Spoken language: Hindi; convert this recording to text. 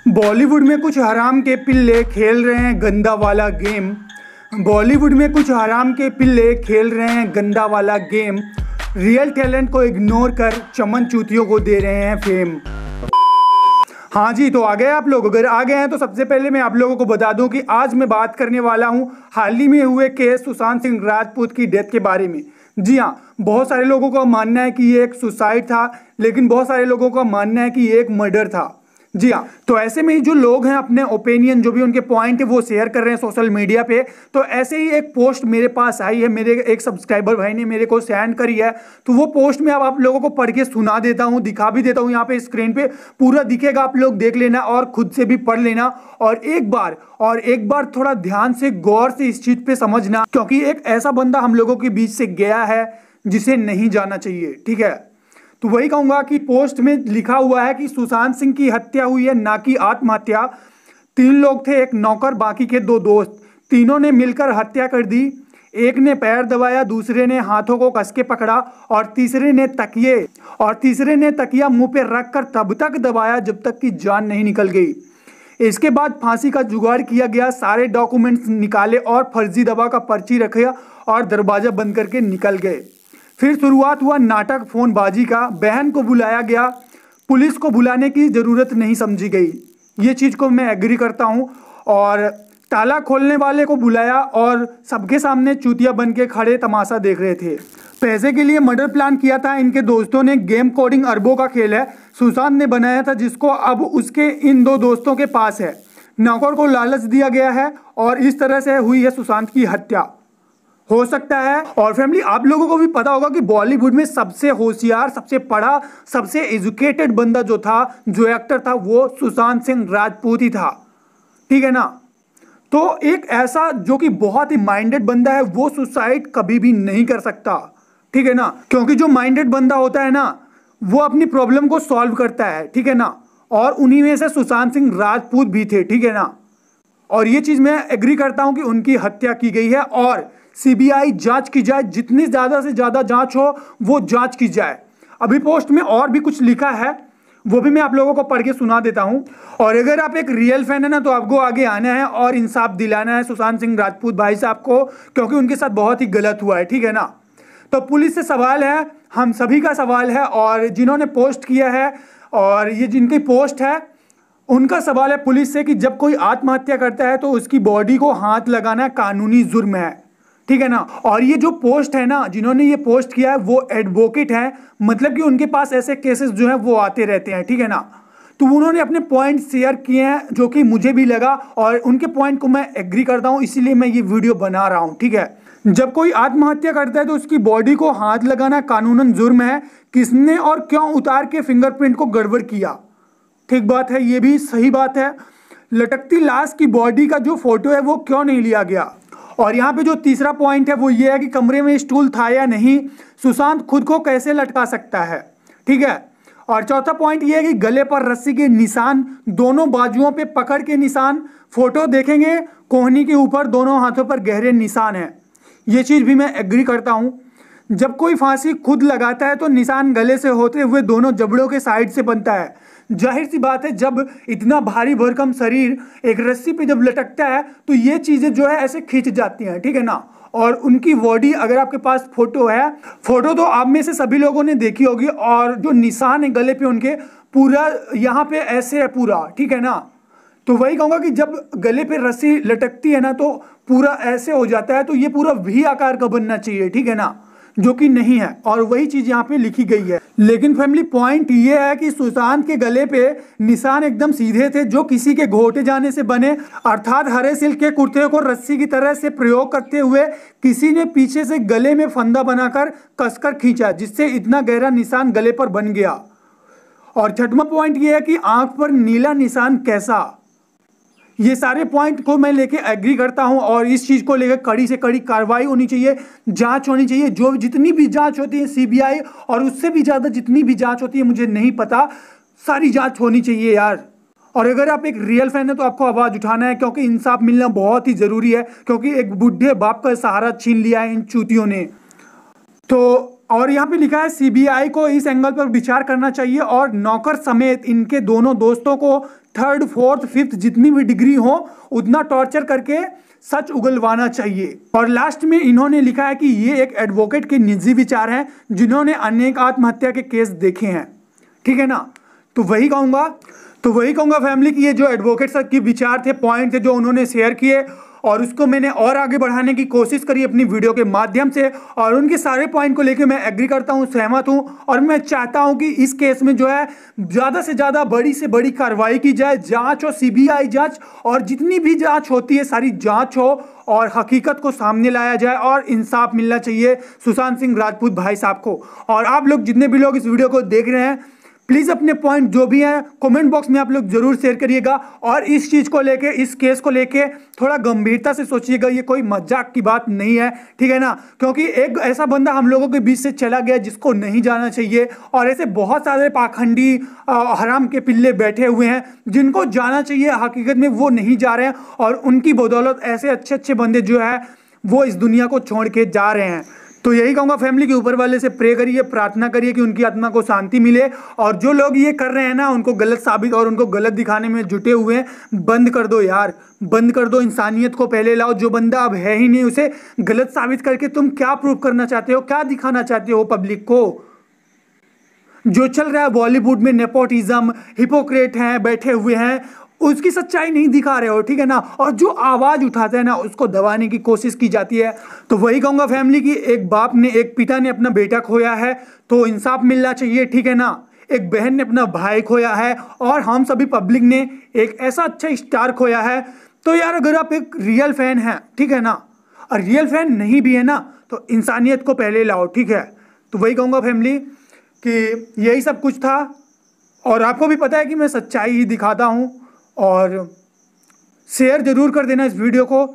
बॉलीवुड में कुछ हराम के पिल्ले खेल रहे हैं गंदा वाला गेम। बॉलीवुड में कुछ हराम के पिल्ले खेल रहे हैं गंदा वाला गेम। रियल टैलेंट को इग्नोर कर चमन चूतियों को दे रहे हैं फेम। हाँ जी, तो आ गए आप लोग। अगर आ गए हैं तो सबसे पहले मैं आप लोगों को बता दूं कि आज मैं बात करने वाला हूं हाल ही में हुए केस सुशांत सिंह राजपूत की डेथ के बारे में। जी हाँ, बहुत सारे लोगों का मानना है कि ये एक सुसाइड था, लेकिन बहुत सारे लोगों का मानना है कि ये एक मर्डर था। जी हाँ, तो ऐसे में ही जो लोग हैं अपने ओपिनियन, जो भी उनके पॉइंट है वो शेयर कर रहे हैं सोशल मीडिया पे। तो ऐसे ही एक पोस्ट मेरे पास आई है, मेरे एक सब्सक्राइबर भाई ने मेरे को सेंड करी है। तो वो पोस्ट में अब आप लोगों को पढ़ के सुना देता हूँ, दिखा भी देता हूँ। यहाँ पे स्क्रीन पे पूरा दिखेगा, आप लोग देख लेना और खुद से भी पढ़ लेना। और एक बार थोड़ा ध्यान से गौर से इस चीज पे समझना, क्योंकि एक ऐसा बंदा हम लोगों के बीच से गया है जिसे नहीं जाना चाहिए। ठीक है, तो वही कहूंगा कि पोस्ट में लिखा हुआ है कि सुशांत सिंह की हत्या हुई है, ना कि आत्महत्या। 3 लोग थे, एक नौकर, बाकी के 2 दोस्त। तीनों ने मिलकर हत्या कर दी। एक ने पैर दबाया, दूसरे ने हाथों को कस के पकड़ा और तीसरे ने तकिया मुंह पे रखकर तब तक दबाया जब तक कि जान नहीं निकल गई। इसके बाद फांसी का जुगाड़ किया गया, सारे डॉक्यूमेंट्स निकाले और फर्जी दवा का पर्ची रखा और दरवाजा बंद करके निकल गए। फिर शुरुआत हुआ नाटक फोनबाजी का। बहन को बुलाया गया, पुलिस को बुलाने की जरूरत नहीं समझी गई। ये चीज़ को मैं एग्री करता हूँ। और ताला खोलने वाले को बुलाया और सबके सामने चूतिया बन के खड़े तमाशा देख रहे थे। पैसे के लिए मर्डर प्लान किया था इनके दोस्तों ने। गेम कोडिंग अरबों का खेल है, सुशांत ने बनाया था, जिसको अब उसके इन 2 दोस्तों के पास है। नौकर को लालच दिया गया है और इस तरह से हुई है सुशांत की हत्या, हो सकता है। और फैमिली, आप लोगों को भी पता होगा कि बॉलीवुड में सबसे होशियार, सबसे पढ़ा, सबसे एजुकेटेड बंदा जो था, जो एक्टर था, वो सुशांत सिंह राजपूत ही था। ठीक है ना। तो एक ऐसा जो कि बहुत ही माइंडेड बंदा है, वो सुसाइड कभी भी नहीं कर सकता। ठीक है ना, क्योंकि जो माइंडेड बंदा होता है ना, वो अपनी प्रॉब्लम को सॉल्व करता है। ठीक है ना, और उन्हीं में से सुशांत सिंह राजपूत भी थे। ठीक है ना, और ये चीज मैं एग्री करता हूं कि उनकी हत्या की गई है और सीबीआई जांच की जाए, जितनी ज्यादा से ज्यादा जांच हो वो जांच की जाए। अभी पोस्ट में और भी कुछ लिखा है, वो भी मैं आप लोगों को पढ़ के सुना देता हूं। और अगर आप एक रियल फैन है ना, तो आपको आगे आना है और इंसाफ दिलाना है सुशांत सिंह राजपूत भाई साहब को, क्योंकि उनके साथ बहुत ही गलत हुआ है। ठीक है ना। तो पुलिस से सवाल है, हम सभी का सवाल है, और जिन्होंने पोस्ट किया है और ये जिनकी पोस्ट है उनका सवाल है पुलिस से कि जब कोई आत्महत्या करता है तो उसकी बॉडी को हाथ लगाना कानूनी जुर्म है। ठीक है ना। और ये जो पोस्ट है ना, जिन्होंने ये पोस्ट किया है वो एडवोकेट है, मतलब कि उनके पास ऐसे केसेस जो है वो आते रहते हैं। ठीक है ना। तो उन्होंने अपने पॉइंट शेयर किए हैं, जो कि मुझे भी लगा और उनके पॉइंट को मैं एग्री करता हूं, इसीलिए मैं ये वीडियो बना रहा हूं। ठीक है, जब कोई आत्महत्या करता है तो उसकी बॉडी को हाथ लगाना कानूनन जुर्म है। किसने और क्यों उतार के फिंगरप्रिंट को गड़बड़ किया? ठीक बात है, ये भी सही बात है। लटकती लाश की बॉडी का जो फोटो है वो क्यों नहीं लिया गया? और यहाँ पे जो तीसरा पॉइंट है वो ये है कि कमरे में स्टूल था या नहीं, सुशांत खुद को कैसे लटका सकता है? ठीक है। और चौथा पॉइंट ये है कि गले पर रस्सी के निशान, दोनों बाजुओं पे पकड़ के निशान। फोटो देखेंगे, कोहनी के ऊपर दोनों हाथों पर गहरे निशान है। ये चीज भी मैं एग्री करता हूं। जब कोई फांसी खुद लगाता है तो निशान गले से होते हुए दोनों जबड़ों के साइड से बनता है। जाहिर सी बात है, जब इतना भारी भरकम शरीर एक रस्सी पे जब लटकता है तो ये चीजें जो है ऐसे खींच जाती हैं। ठीक है ना। और उनकी बॉडी, अगर आपके पास फोटो है, फोटो तो आप में से सभी लोगों ने देखी होगी, और जो निशान है गले पे उनके, पूरा यहाँ पे ऐसे है पूरा। ठीक है ना। तो वही कहूंगा कि जब गले पे रस्सी लटकती है ना तो पूरा ऐसे हो जाता है, तो ये पूरा वी आकार का बनना चाहिए। ठीक है ना, जो कि नहीं है, और वही चीज यहाँ पे लिखी गई है। लेकिन फैमिली, पॉइंट ये है कि सुशांत के गले पे निशान एकदम सीधे थे, जो किसी के घोटे जाने से बने, अर्थात हरे सिल्क के कुर्ते को रस्सी की तरह से प्रयोग करते हुए किसी ने पीछे से गले में फंदा बनाकर कसकर खींचा, जिससे इतना गहरा निशान गले पर बन गया। और छठवां पॉइंट ये है कि आंख पर नीला निशान कैसा? ये सारे पॉइंट को मैं लेके एग्री करता हूं, और इस चीज को लेकर कड़ी से कड़ी कार्रवाई होनी चाहिए, जांच होनी चाहिए। जो जितनी भी जांच होती है सीबीआई, और उससे भी ज्यादा जितनी भी जांच होती है मुझे नहीं पता, सारी जांच होनी चाहिए यार। और अगर आप एक रियल फैन है तो आपको आवाज उठाना है, क्योंकि इंसाफ मिलना बहुत ही जरूरी है, क्योंकि एक बुढ़े बाप का सहारा छीन लिया है इन चूतियों ने। तो और यहाँ पे लिखा है सीबीआई को इस एंगल पर विचार करना चाहिए और नौकर समेत इनके दोनों दोस्तों को 3rd, 4th, 5th जितनी भी डिग्री हो उतना टॉर्चर करके सच उगलवाना चाहिए। और लास्ट में इन्होंने लिखा है कि ये एक एडवोकेट के निजी विचार हैं जिन्होंने अनेक आत्महत्या के केस देखे हैं, ठीक है ना। तो वही कहूँगा फैमिली कि ये जो एडवोकेट सर के विचार थे, पॉइंट थे जो उन्होंने शेयर किए और उसको मैंने और आगे बढ़ाने की कोशिश करी अपनी वीडियो के माध्यम से, और उनके सारे पॉइंट को लेकर मैं एग्री करता हूँ, सहमत हूँ। और मैं चाहता हूँ कि इस केस में जो है ज़्यादा से ज़्यादा बड़ी से बड़ी कार्रवाई की जाए, जांच हो, सीबीआई जांच, और जितनी भी जांच होती है सारी जांच हो और हकीकत को सामने लाया जाए और इंसाफ मिलना चाहिए सुशांत सिंह राजपूत भाई साहब को। और आप लोग जितने भी लोग इस वीडियो को देख रहे हैं, प्लीज़ अपने पॉइंट जो भी हैं कमेंट बॉक्स में आप लोग जरूर शेयर करिएगा और इस चीज़ को लेके, इस केस को लेके थोड़ा गंभीरता से सोचिएगा। ये कोई मजाक की बात नहीं है, ठीक है ना, क्योंकि एक ऐसा बंदा हम लोगों के बीच से चला गया जिसको नहीं जाना चाहिए, और ऐसे बहुत सारे पाखंडी हराम के पिल्ले बैठे हुए हैं जिनको जाना चाहिए, हकीकत में वो नहीं जा रहे हैं, और उनकी बदौलत ऐसे अच्छे अच्छे बंदे जो है वो इस दुनिया को छोड़ के जा रहे हैं। तो यही कहूँगा फैमिली के ऊपर वाले से प्रे करिए, प्रार्थना करिए कि उनकी आत्मा को शांति मिले, और जो लोग ये कर रहे हैं ना उनको गलत साबित और उनको गलत दिखाने में जुटे हुए हैं, बंद कर दो यार, बंद कर दो। इंसानियत को पहले लाओ। जो बंदा अब है ही नहीं उसे गलत साबित करके तुम क्या प्रूव करना चाहते हो, क्या दिखाना चाहते हो पब्लिक को। जो चल रहा है बॉलीवुड में, नेपोटिज्म, हिपोक्रेट हैं बैठे हुए हैं, उसकी सच्चाई नहीं दिखा रहे हो, ठीक है ना। और जो आवाज उठाता है ना उसको दबाने की कोशिश की जाती है। तो वही कहूँगा फैमिली कि एक बाप ने, एक पिता ने अपना बेटा खोया है तो इंसाफ मिलना चाहिए, ठीक है ना। एक बहन ने अपना भाई खोया है और हम सभी पब्लिक ने एक ऐसा अच्छा स्टार खोया है। तो यार अगर आप एक रियल फैन हैं, ठीक है ना, और रियल फैन नहीं भी है ना, तो इंसानियत को पहले लाओ, ठीक है। तो वही कहूँगा फैमिली कि यही सब कुछ था, और आपको भी पता है कि मैं सच्चाई ही दिखाता हूँ, और शेयर ज़रूर कर देना इस वीडियो को।